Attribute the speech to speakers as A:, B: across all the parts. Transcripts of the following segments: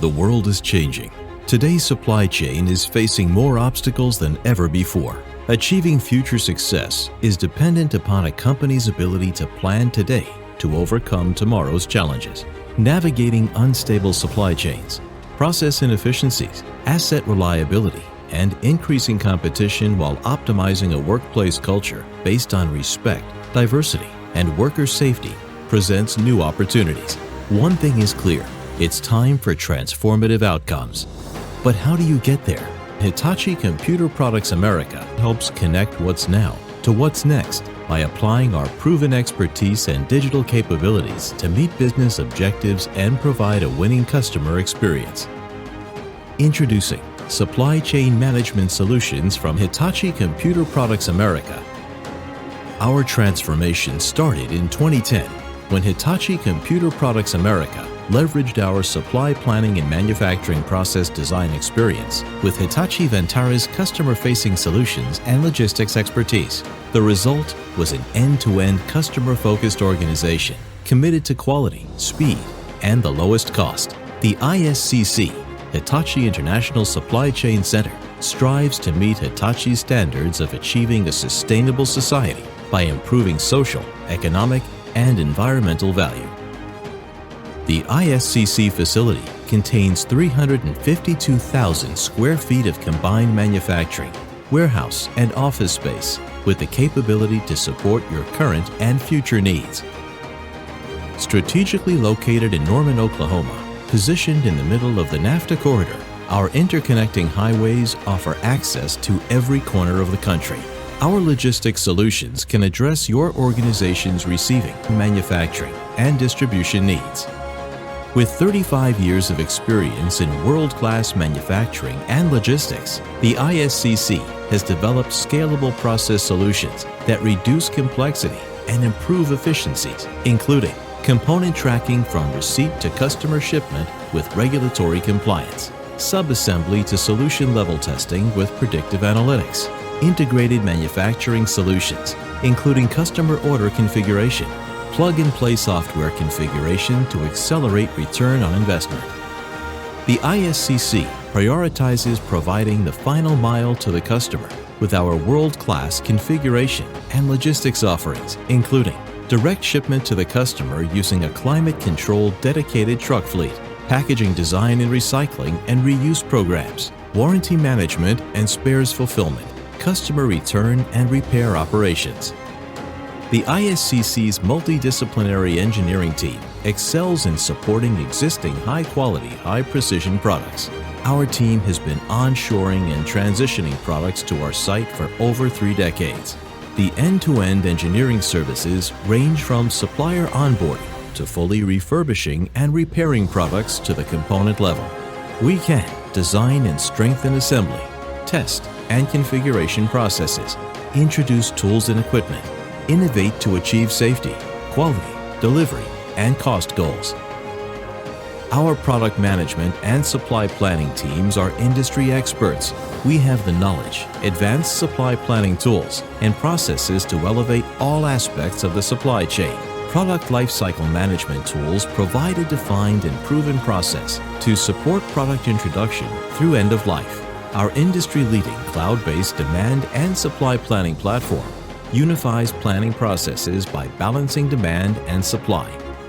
A: The world is changing. Today's supply chain is facing more obstacles than ever before. Achieving future success is dependent upon a company's ability to plan today to overcome tomorrow's challenges. Navigating unstable supply chains, process inefficiencies, asset reliability, and increasing competition while optimizing a workplace culture based on respect, diversity, and worker safety presents new opportunities. One thing is clear, it's time for transformative outcomes. But how do you get there? Hitachi Computer Products America helps connect what's now to what's next by applying our proven expertise and digital capabilities to meet business objectives and provide a winning customer experience. Introducing Supply Chain Management Solutions from Hitachi Computer Products America. Our transformation started in 2010 when Hitachi Computer Products America leveraged our supply planning and manufacturing process design experience with Hitachi Vantara's customer-facing solutions and logistics expertise. The result was an end-to-end customer-focused organization committed to quality, speed, and the lowest cost. The ISCC, Hitachi International Supply Chain Center, strives to meet Hitachi's standards of achieving a sustainable society by improving social, economic, and environmental value. The ISCC facility contains 352,000 square feet of combined manufacturing, warehouse, and office space with the capability to support your current and future needs. Strategically located in Norman, Oklahoma, positioned in the middle of the NAFTA corridor, our interconnecting highways offer access to every corner of the country. Our logistics solutions can address your organization's receiving, manufacturing, and distribution needs. With 35 years of experience in world-class manufacturing and logistics, the ISCC has developed scalable process solutions that reduce complexity and improve efficiencies, including component tracking from receipt to customer shipment with regulatory compliance, subassembly to solution-level testing with predictive analytics, integrated manufacturing solutions, including customer order configuration, plug-and-play software configuration to accelerate return on investment. The ISCC prioritizes providing the final mile to the customer with our world-class configuration and logistics offerings, including direct shipment to the customer using a climate-controlled dedicated truck fleet, packaging design and recycling and reuse programs, warranty management and spares fulfillment, customer return and repair operations. The ISCC's multidisciplinary engineering team excels in supporting existing high-quality, high-precision products. Our team has been onshoring and transitioning products to our site for over 3 decades. The end-to-end engineering services range from supplier onboarding to fully refurbishing and repairing products to the component level. We can design and strengthen assembly, test and configuration processes, introduce tools and equipment, innovate to achieve safety, quality, delivery, and cost goals. Our product management and supply planning teams are industry experts. We have the knowledge, advanced supply planning tools, and processes to elevate all aspects of the supply chain. Product lifecycle management tools provide a defined and proven process to support product introduction through end of life. Our industry-leading cloud-based demand and supply planning platform unifies planning processes by balancing demand and supply.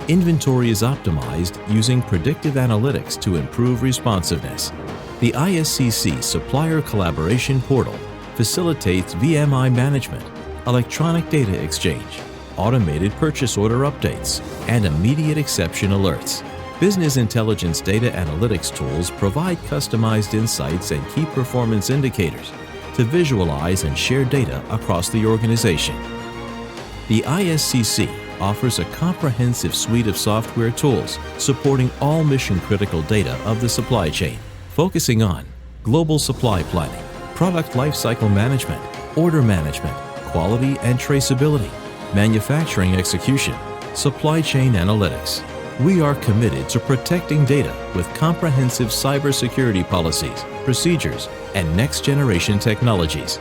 A: Inventory is optimized using predictive analytics to improve responsiveness. The ISCC Supplier Collaboration Portal facilitates VMI management, electronic data exchange, automated purchase order updates, and immediate exception alerts. Business intelligence data analytics tools provide customized insights and key performance indicators to visualize and share data across the organization. The ISCC offers a comprehensive suite of software tools supporting all mission-critical data of the supply chain, focusing on global supply planning, product lifecycle management, order management, quality and traceability, manufacturing execution, supply chain analytics. We are committed to protecting data with comprehensive cybersecurity policies, procedures, and next-generation technologies.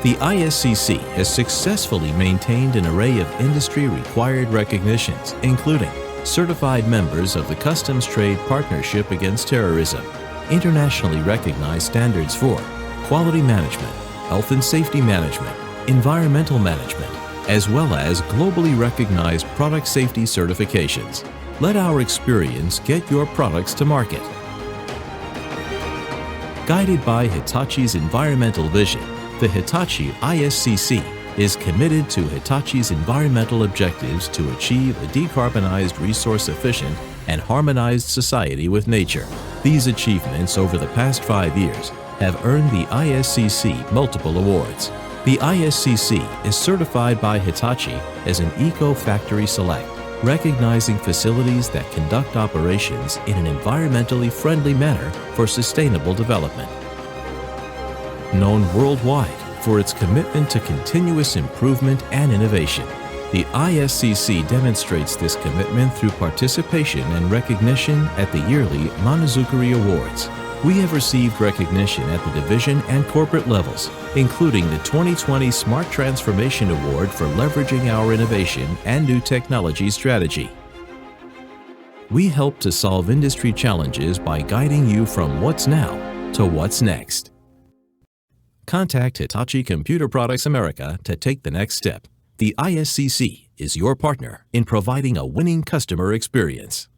A: The ISCC has successfully maintained an array of industry-required recognitions, including certified members of the Customs Trade Partnership Against Terrorism, internationally recognized standards for quality management, health and safety management, environmental management, as well as globally recognized product safety certifications. Let our experience get your products to market. Guided by Hitachi's environmental vision, the Hitachi ISCC is committed to Hitachi's environmental objectives to achieve a decarbonized, resource-efficient, and harmonized society with nature. These achievements over the past 5 years have earned the ISCC multiple awards. The ISCC is certified by Hitachi as an Eco-Factory Select, recognizing facilities that conduct operations in an environmentally friendly manner for sustainable development. Known worldwide for its commitment to continuous improvement and innovation, the ISCC demonstrates this commitment through participation and recognition at the yearly Monozukuri Awards. We have received recognition at the division and corporate levels, including the 2020 Smart Transformation Award for leveraging our innovation and new technology strategy. We help to solve industry challenges by guiding you from what's now to what's next. Contact Hitachi Computer Products America to take the next step. The ISCC is your partner in providing a winning customer experience.